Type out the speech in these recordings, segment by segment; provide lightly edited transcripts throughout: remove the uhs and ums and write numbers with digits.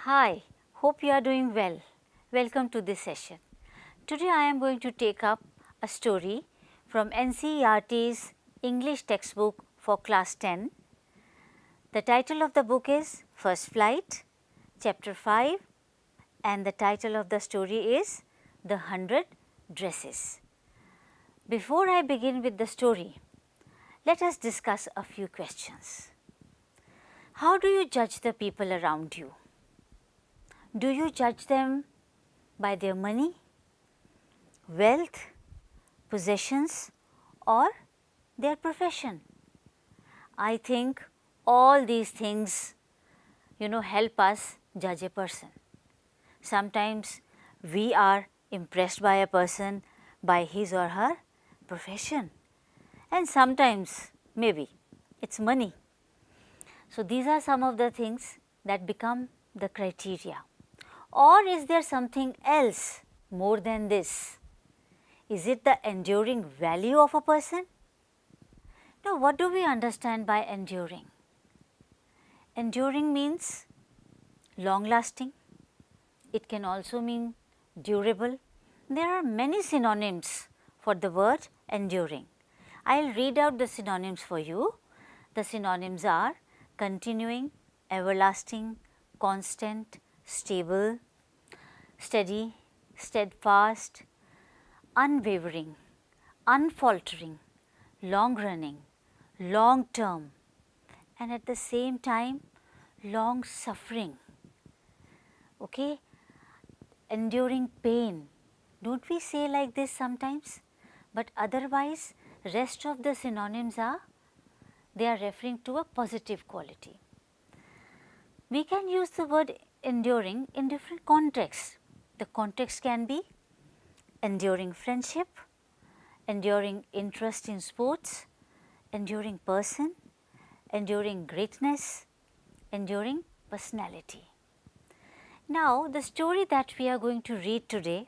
Hi, hope you are doing well. Welcome to this session. Today I am going to take up a story from NCERT's English textbook for class 10. The title of the book is First Flight, chapter 5, and the title of the story is The 100 Dresses. Before I begin with the story, let us discuss a few questions. How do you judge the people around you? Do you judge them by their money, wealth, possessions, or their profession? I think all these things help us judge a person. Sometimes we are impressed by a person by his or her profession, and sometimes maybe it's money. So these are some of the things that become the criteria. Or is there something else more than this? Is it the enduring value of a person? Now, what do we understand by enduring? Enduring means long lasting. It can also mean durable. There are many synonyms for the word enduring. I will read out the synonyms for you. The synonyms are continuing, everlasting, constant, stable, steady, steadfast, unwavering, unfaltering, long running, long term, and at the same time long suffering. Okay? Enduring pain. Don't we say like this sometimes? But otherwise rest of the synonyms they are referring to a positive quality. We can use the word enduring in different contexts. The context can be enduring friendship, enduring interest in sports, enduring person, enduring greatness, enduring personality. Now, the story that we are going to read today,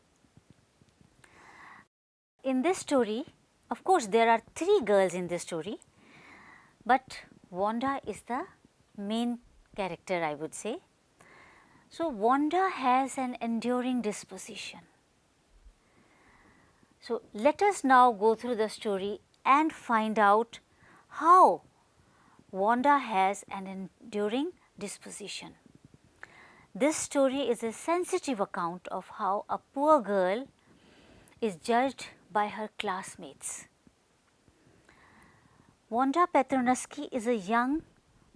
in this story, of course, there are 3 girls in this story, but Wanda is the main character, I would say. So, Wanda has an enduring disposition. So, let us now go through the story and find out how Wanda has an enduring disposition. This story is a sensitive account of how a poor girl is judged by her classmates. Wanda Petronuski is a young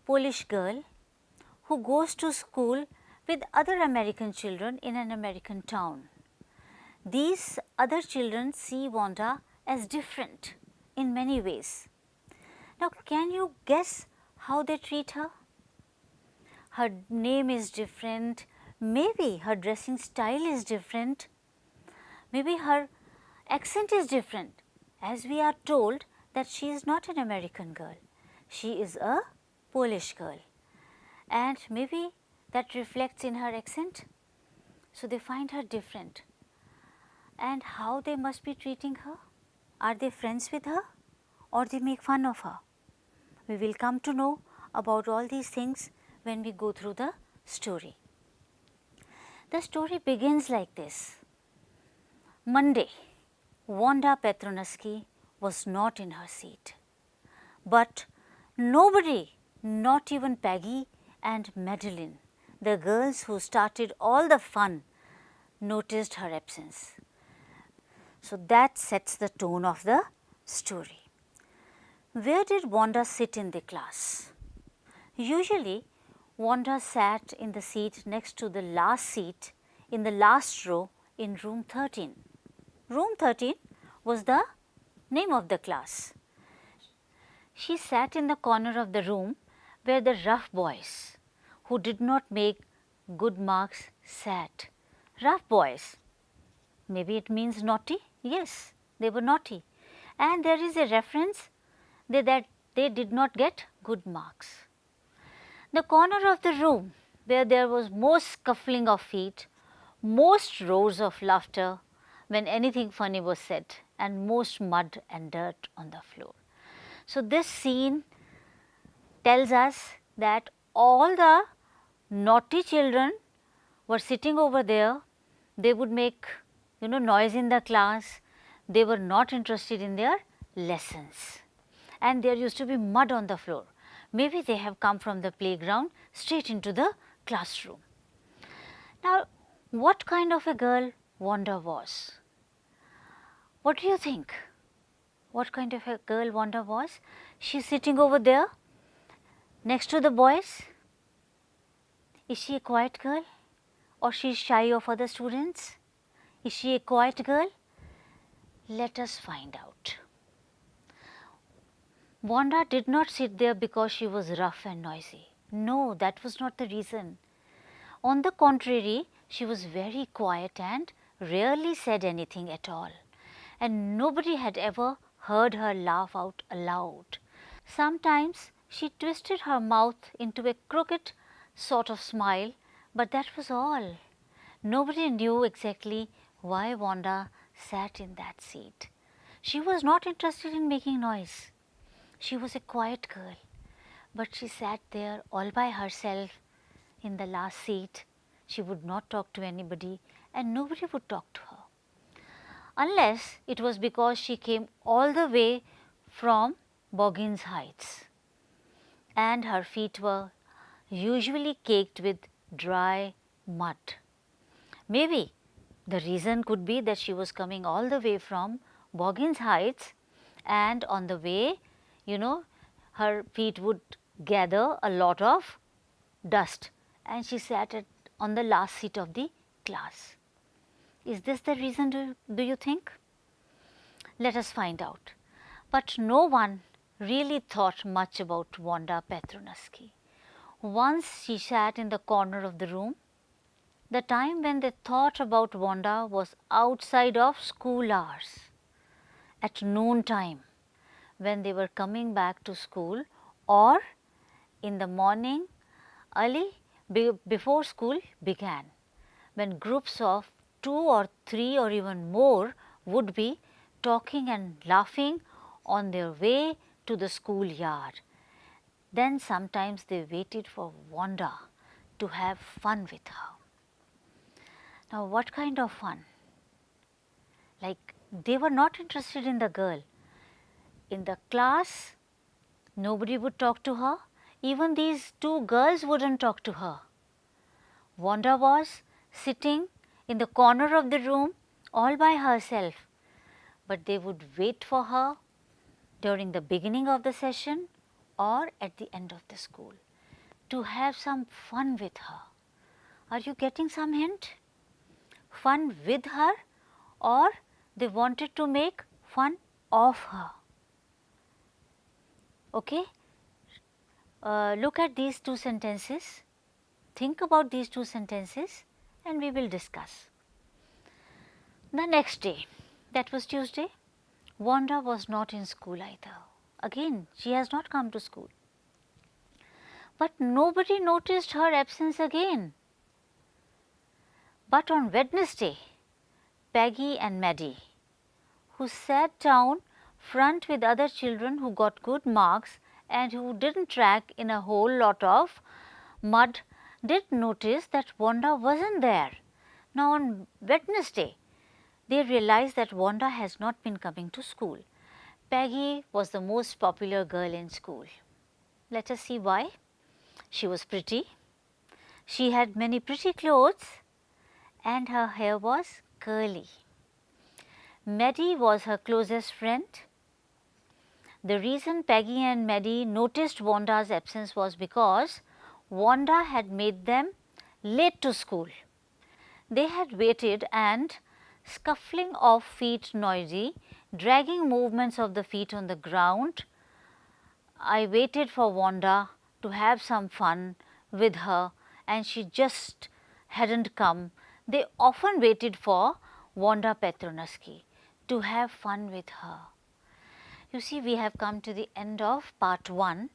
Polish girl who goes to school with other American children in an American town. These other children see Wanda as different in many ways. Now, can you guess how they treat her? Her name is different, maybe her dressing style is different, maybe her accent is different, as we are told that she is not an American girl, she is a Polish girl, and maybe that reflects in her accent. So, they find her different. And how they must be treating her? Are they friends with her or they make fun of her? We will come to know about all these things when we go through the story. The story begins like this. Monday, Wanda Petronuski was not in her seat, but nobody, not even Peggy and Madeline, the girls who started all the fun, noticed her absence. So, that sets the tone of the story. Where did Wanda sit in the class? Usually, Wanda sat in the seat next to the last seat in the last row in room 13. Room 13 was the name of the class. She sat in the corner of the room where the rough boys who did not make good marks sat. Rough boys, maybe it means naughty. Yes, they were naughty, and there is a reference that they did not get good marks. The corner of the room where there was most scuffling of feet, most roars of laughter when anything funny was said, and most mud and dirt on the floor. So, this scene tells us that all the naughty children were sitting over there, they would make noise in the class, they were not interested in their lessons, and there used to be mud on the floor. Maybe they have come from the playground straight into the classroom. Now, what kind of a girl Wanda was? What do you think? What kind of a girl Wanda was? She is sitting over there next to the boys. Is she a quiet girl, or she is shy of other students? Is she a quiet girl? Let us find out. Wanda did not sit there because she was rough and noisy. No, that was not the reason. On the contrary, she was very quiet and rarely said anything at all, and nobody had ever heard her laugh out aloud. Sometimes she twisted her mouth into a crooked sort of smile, but that was all. Nobody knew exactly why Wanda sat in that seat. She was not interested in making noise. She was a quiet girl, but she sat there all by herself in the last seat. She would not talk to anybody, and nobody would talk to her, unless it was because she came all the way from Boggins Heights, and her feet were usually caked with dry mud. Maybe the reason could be that she was coming all the way from Boggins Heights, and on the way, her feet would gather a lot of dust, and she sat on the last seat of the class. Is this the reason, do you think? Let us find out. But no one really thought much about Wanda Petronuski. Once she sat in the corner of the room. The time when they thought about Wanda was outside of school hours, at noon time, when they were coming back to school, or in the morning early before school began, when groups of 2 or 3 or even more would be talking and laughing on their way to the schoolyard. Then sometimes they waited for Wanda to have fun with her. Now, what kind of fun? Like, they were not interested in the girl. In the class, nobody would talk to her. Even these 2 girls wouldn't talk to her. Wanda was sitting in the corner of the room all by herself, but they would wait for her during the beginning of the session or at the end of the school to have some fun with her. Are you getting some hint? Fun with her, or they wanted to make fun of her. Okay? Look at these 2 sentences, think about these 2 sentences, and we will discuss. The next day, that was Tuesday, Wanda was not in school either. Again, she has not come to school. But nobody noticed her absence again. But on Wednesday, Peggy and Maddie, who sat down front with other children who got good marks and who didn't track in a whole lot of mud, did notice that Wanda wasn't there. Now, on Wednesday, they realized that Wanda has not been coming to school. Peggy was the most popular girl in school. Let us see why. She was pretty, she had many pretty clothes, and her hair was curly. Maddie was her closest friend. The reason Peggy and Maddie noticed Wanda's absence was because Wanda had made them late to school. They had waited and scuffling of feet noisy, dragging movements of the feet on the ground. I waited for Wanda to have some fun with her, and she just hadn't come. They often waited for Wanda Petronuski to have fun with her. You see, we have come to the end of part 1,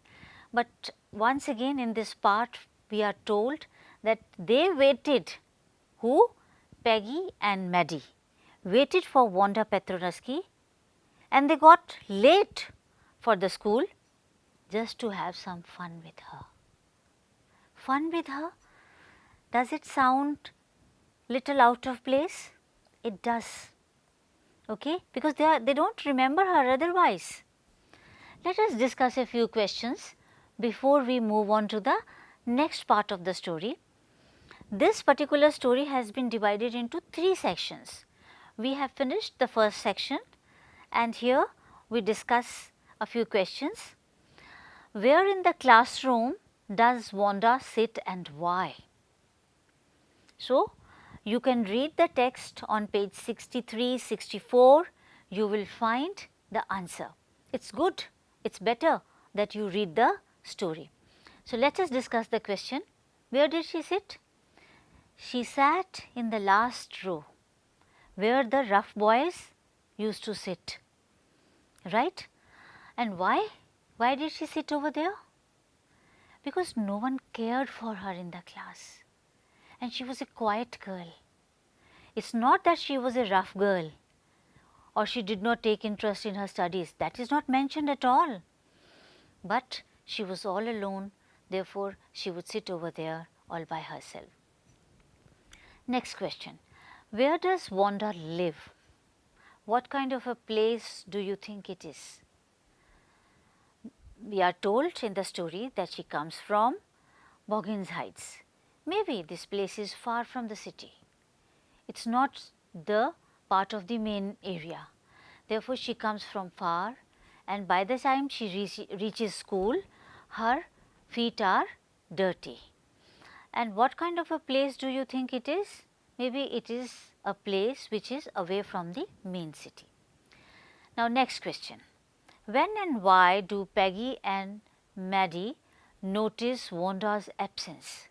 but once again in this part we are told that they waited. Who? Peggy and Maddie waited for Wanda Petronuski, and they got late for the school just to have some fun with her. Fun with her? Does it sound little out of place? It does, okay, because they don't remember her otherwise. Let us discuss a few questions before we move on to the next part of the story. This particular story has been divided into 3 sections. We have finished the first section and here we discuss a few questions. Where in the classroom does Wanda sit and why? So, you can read the text on page 63, 64, you will find the answer. It is good, it is better that you read the story. So, let us discuss the question. Where did she sit? She sat in the last row where the rough boys used to sit, right? And why? Why did she sit over there? Because no one cared for her in the class and she was a quiet girl. It is not that she was a rough girl or she did not take interest in her studies, that is not mentioned at all. But she was all alone, therefore she would sit over there all by herself. Next question, where does Wanda live? What kind of a place do you think it is? We are told in the story that she comes from Boggins Heights. Maybe this place is far from the city. It is not the part of the main area. Therefore, she comes from far and by the time she reaches school, her feet are dirty. And what kind of a place do you think it is? Maybe it is a place which is away from the main city. Now, next question. When and why do Peggy and Maddie notice Wanda's absence?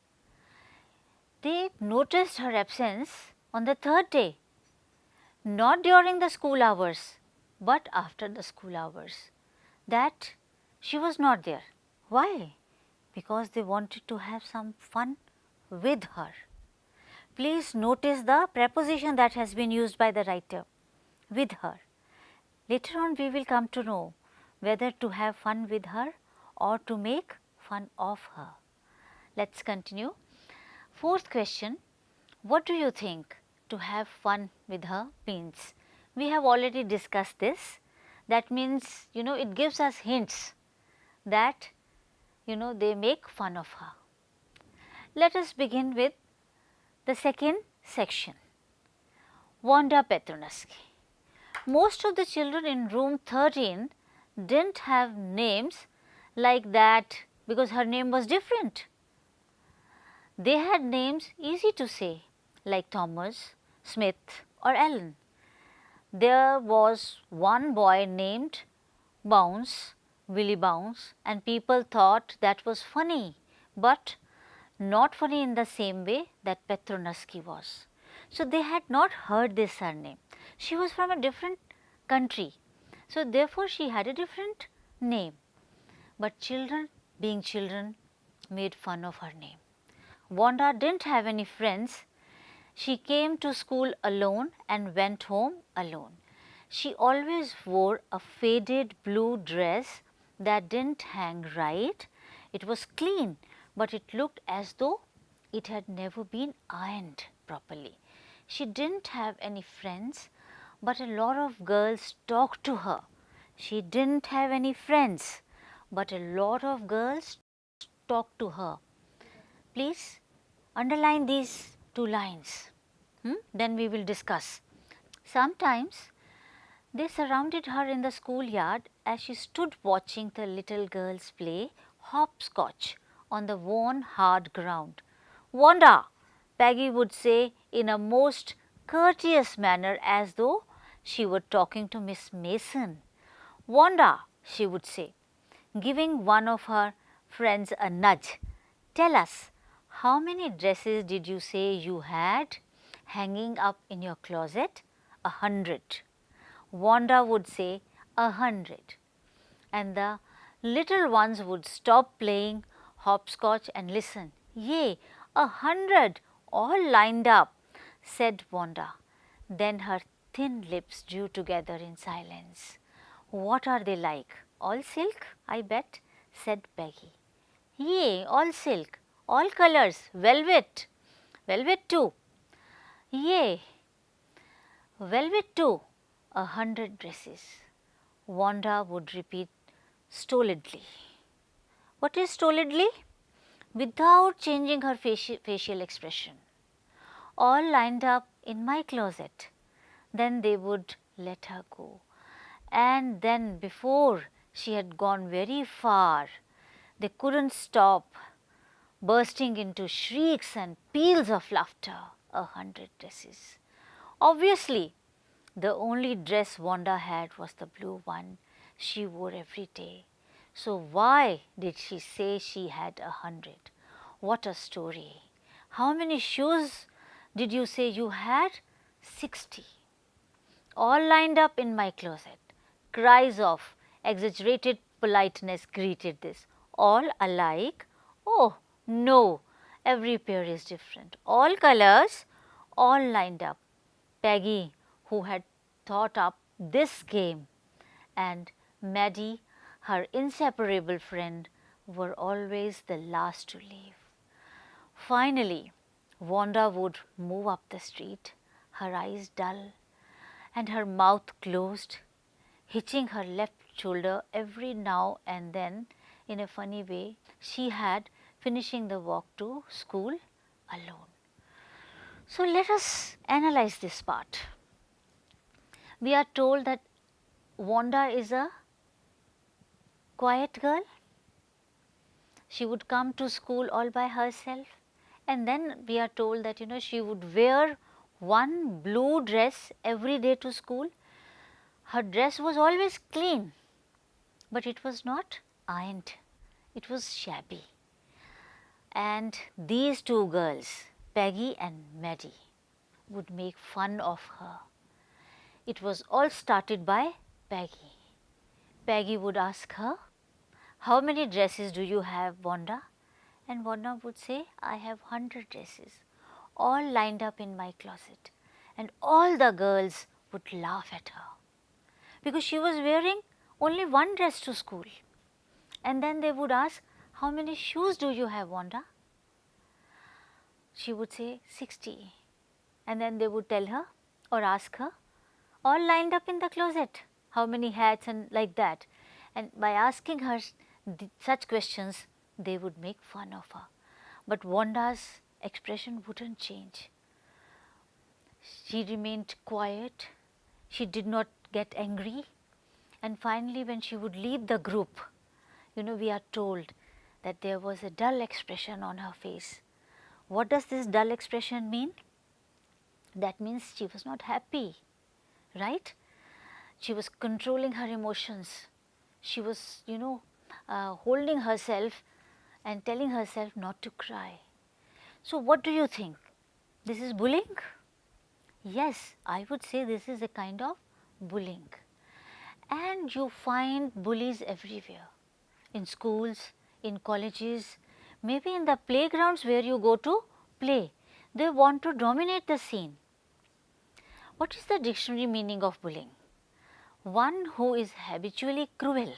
They noticed her absence on the 3rd day, not during the school hours, but after the school hours, that she was not there. Why? Because they wanted to have some fun with her. Please notice the preposition that has been used by the writer, with her. Later on we will come to know whether to have fun with her or to make fun of her. Let us continue. 4th question, what do you think to have fun with her means? We have already discussed this. That means, it gives us hints that, they make fun of her. Let us begin with the second section, Wanda Petronaski. Most of the children in room 13 did not have names like that because her name was different. They had names easy to say like Thomas, Smith or Allen. There was one boy named Bounce, Willie Bounce, and people thought that was funny, but not funny in the same way that Petronaski was. So, they had not heard this surname. She was from a different country. So, therefore, she had a different name, but children being children made fun of her name. Wanda did not have any friends. She came to school alone and went home alone. She always wore a faded blue dress that did not hang right. It was clean, but it looked as though it had never been ironed properly. She did not have any friends, but a lot of girls talked to her. She did not have any friends, but a lot of girls talked to her. Please underline these 2 lines, then we will discuss. Sometimes they surrounded her in the schoolyard as she stood watching the little girls play hopscotch on the worn hard ground. Wanda, Peggy would say in a most courteous manner as though she were talking to Miss Mason. Wanda, she would say, giving one of her friends a nudge, tell us, how many dresses did you say you had hanging up in your closet? 100. Wanda would say 100. And the little ones would stop playing hopscotch and listen. Yay, 100 all lined up, said Wanda. Then her thin lips drew together in silence. What are they like? All silk, I bet, said Peggy. Yay, all silk, all colors, velvet, velvet too. Yay! Velvet too, 100 dresses. Wanda would repeat stolidly. What is stolidly? Without changing her facial expression. All lined up in my closet. Then they would let her go. And then before she had gone very far, they couldn't stop bursting into shrieks and peals of laughter. 100 dresses. Obviously, the only dress Wanda had was the blue one she wore every day. So why did she say she had 100? What a story. How many shoes did you say you had? 60. All lined up in my closet. Cries of exaggerated politeness greeted this. All alike? Oh, no, every pair is different. All colors, all lined up. Peggy, who had thought up this game, and Maddie, her inseparable friend, were always the last to leave. Finally, Wanda would move up the street, her eyes dull and her mouth closed, hitching her left shoulder every now and then in a funny way she had finishing the walk to school alone. So, let us analyze this part. We are told that Wanda is a quiet girl. She would come to school all by herself, and then we are told that she would wear one blue dress every day to school. Her dress was always clean, but it was not ironed, it was shabby. And these two girls, Peggy and Maddie, would make fun of her. It was all started by Peggy. Peggy would ask her, "How many dresses do you have, Wanda?" And Wanda would say, "I have 100 dresses, all lined up in my closet." And all the girls would laugh at her because she was wearing only one dress to school. And then they would ask, "How many shoes do you have, Wanda?" She would say 60. And then they would tell her or ask her, "All lined up in the closet, how many hats?" and like that. And by asking her such questions, they would make fun of her. But Wanda's expression wouldn't change. She remained quiet, she did not get angry, and finally when she would leave the group, we are told that there was a dull expression on her face. What does this dull expression mean? That means she was not happy, right? She was controlling her emotions. She was, holding herself and telling herself not to cry. So, what do you think? This is bullying? Yes, I would say this is a kind of bullying. And you find bullies everywhere, in schools, in colleges, maybe in the playgrounds where you go to play. They want to dominate the scene. What is the dictionary meaning of bullying? One who is habitually cruel,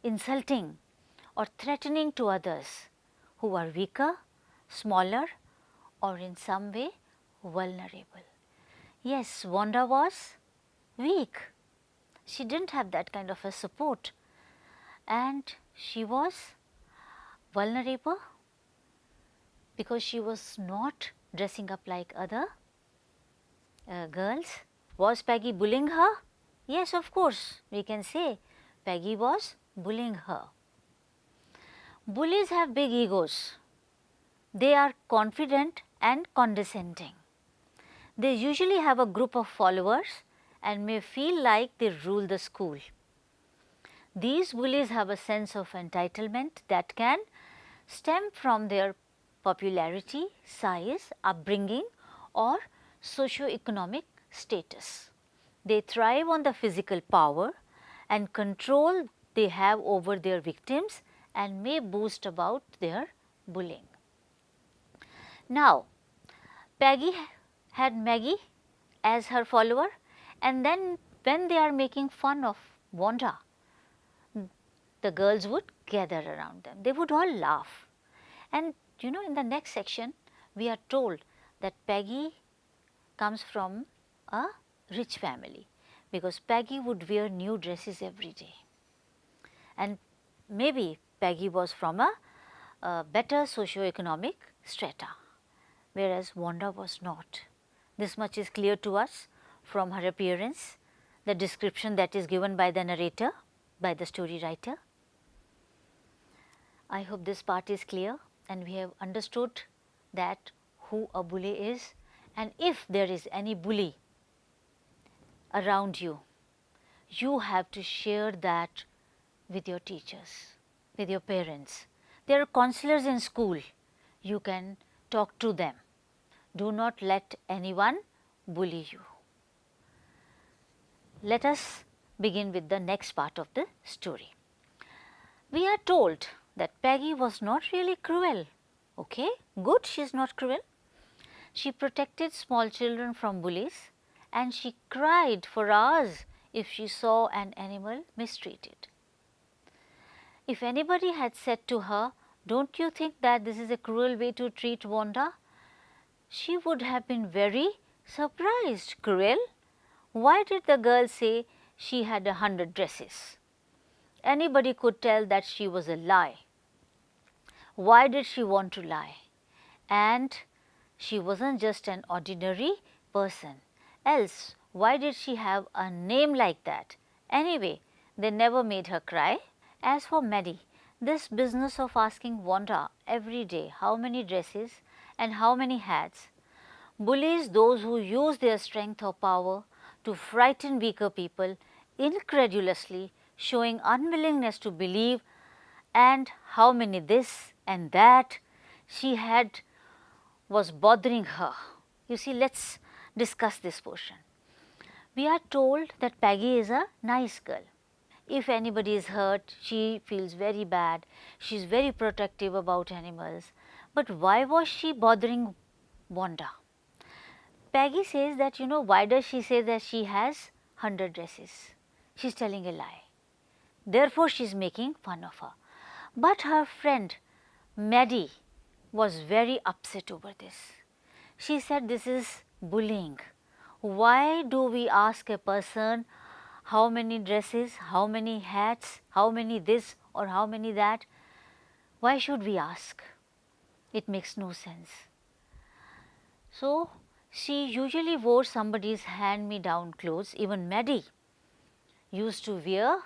insulting or threatening to others who are weaker, smaller or in some way vulnerable. Yes, Wanda was weak. She didn't have that kind of a support, and she was vulnerable because she was not dressing up like other girls. Was Peggy bullying her? Yes, of course, we can say Peggy was bullying her. Bullies have big egos. They are confident and condescending. They usually have a group of followers and may feel like they rule the school. These bullies have a sense of entitlement that can stem from their popularity, size, upbringing or socio-economic status. They thrive on the physical power and control they have over their victims and may boast about their bullying. Now, Peggy had Maggie as her follower, and then when they are making fun of Wanda, the girls would gather around them. They would all laugh. And in the next section, we are told that Peggy comes from a rich family, because Peggy would wear new dresses every day, and maybe Peggy was from a better socio-economic strata, whereas Wanda was not. This much is clear to us from her appearance, the description that is given by the narrator, by the story writer. I hope this part is clear and we have understood that who a bully is, and if there is any bully around you, you have to share that with your teachers, with your parents. There are counselors in school, you can talk to them. Do not let anyone bully you. Let us begin with the next part of the story. We are told that Peggy was not really cruel. Okay, good, she is not cruel. She protected small children from bullies, and she cried for hours if she saw an animal mistreated. If anybody had said to her, "Don't you think that this is a cruel way to treat Wanda?" she would have been very surprised. Cruel? Why did the girl say she had 100 dresses? Anybody could tell that she was a lie. Why did she want to lie? And she wasn't just an ordinary person. Else, why did she have a name like that? Anyway, they never made her cry. As for Maddie, this business of asking Wanda every day how many dresses and how many hats bullies those who use their strength or power to frighten weaker people incredulously, showing unwillingness to believe, and how many this and that she had was bothering her. You see, let us discuss this portion. We are told that Peggy is a nice girl. If anybody is hurt, she feels very bad, she is very protective about animals. But why was she bothering Wanda? Peggy says that, why does she say that she has 100 dresses? She is telling a lie. Therefore, she is making fun of her. But her friend Maddie was very upset over this. She said, this is bullying. Why do we ask a person how many dresses, how many hats, how many this or how many that? Why should we ask? It makes no sense. So, she usually wore somebody's hand-me-down clothes. Even Maddie used to wear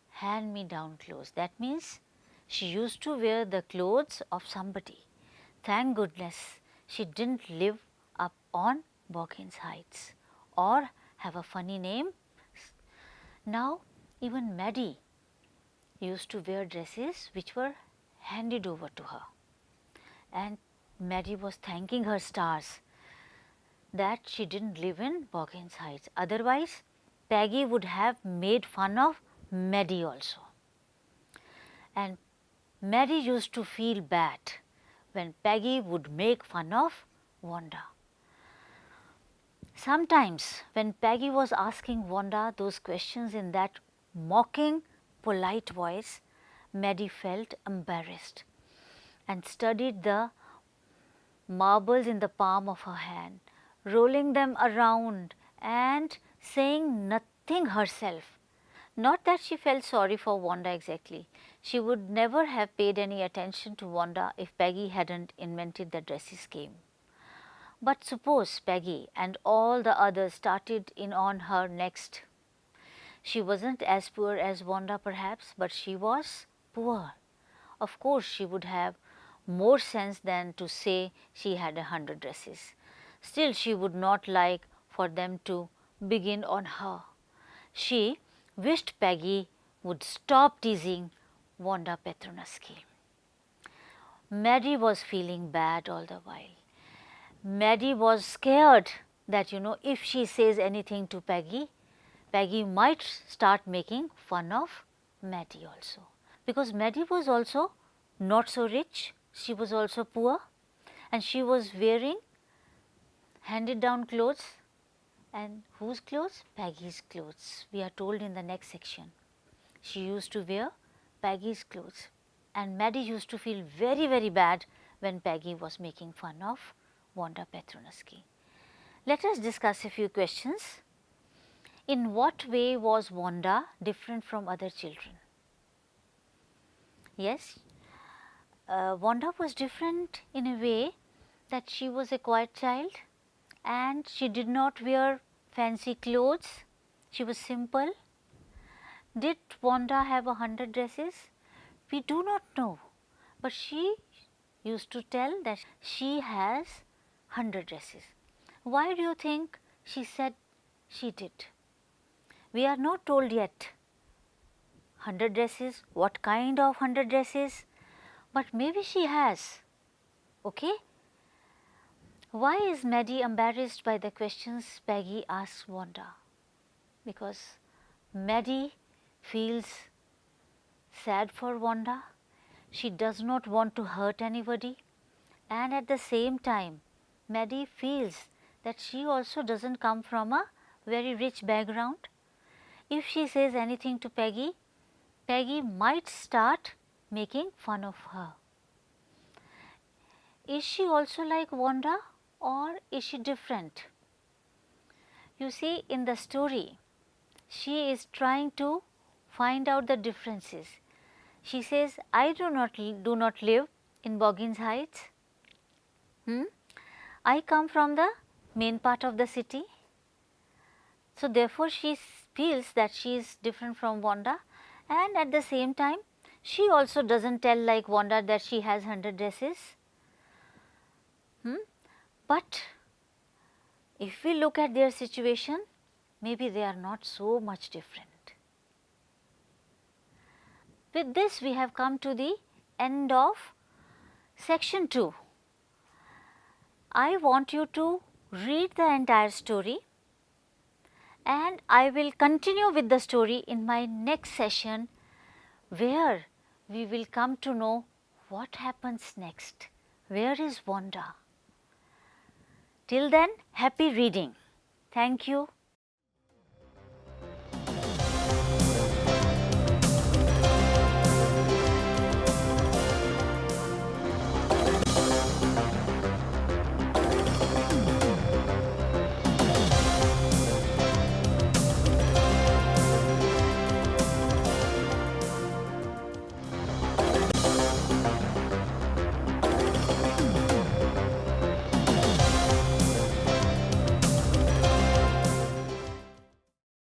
hand-me-down clothes. That means she used to wear the clothes of somebody. Thank goodness she didn't live up on Bawkins Heights or have a funny name. Now, even Maddie used to wear dresses which were handed over to her, and Maddie was thanking her stars that she didn't live in Bawkins Heights. Otherwise, Peggy would have made fun of Maddie also. And Maddie used to feel bad when Peggy would make fun of Wanda. Sometimes when Peggy was asking Wanda those questions in that mocking, polite voice, Maddie felt embarrassed and studied the marbles in the palm of her hand, rolling them around and saying nothing herself. Not that she felt sorry for Wanda exactly. She would never have paid any attention to Wanda if Peggy hadn't invented the dresses scheme. But suppose Peggy and all the others started in on her next. She wasn't as poor as Wanda perhaps, but she was poor. Of course, she would have more sense than to say she had 100 dresses. Still, she would not like for them to begin on her. She wished Peggy would stop teasing Wanda Petronaski. Maddie was feeling bad all the while. Maddie was scared that if she says anything to Peggy, Peggy might start making fun of Maddie also. Because Maddie was also not so rich, she was also poor, and she was wearing handed down clothes. And whose clothes? Peggy's clothes. We are told in the next section. She used to wear Peggy's clothes, and Maddie used to feel very, very bad when Peggy was making fun of Wanda Petronaski. Let us discuss a few questions. In what way was Wanda different from other children? Yes, Wanda was different in a way that she was a quiet child and she did not wear fancy clothes. She was simple. Did Wanda have 100 dresses? We do not know, but she used to tell that she has 100 dresses. Why do you think she said she did? We are not told yet 100 dresses, what kind of 100 dresses, but maybe she has. Okay? Why is Maddie embarrassed by the questions Peggy asks Wanda? Because Maddie feels sad for Wanda. She does not want to hurt anybody, and at the same time Maddie feels that she also does not come from a very rich background. If she says anything to Peggy, Peggy might start making fun of her. Is she also like Wanda or is she different? You see, in the story, she is trying to find out the differences. She says, I do not live in Boggins Heights. I come from the main part of the city. So, therefore, she feels that she is different from Wanda, and at the same time she also does not tell like Wanda that she has 100 dresses. But if we look at their situation, maybe they are not so much different. With this we have come to the end of section 2. I want you to read the entire story and I will continue with the story in my next session, where we will come to know what happens next. Where is Wanda? Till then, happy reading. Thank you.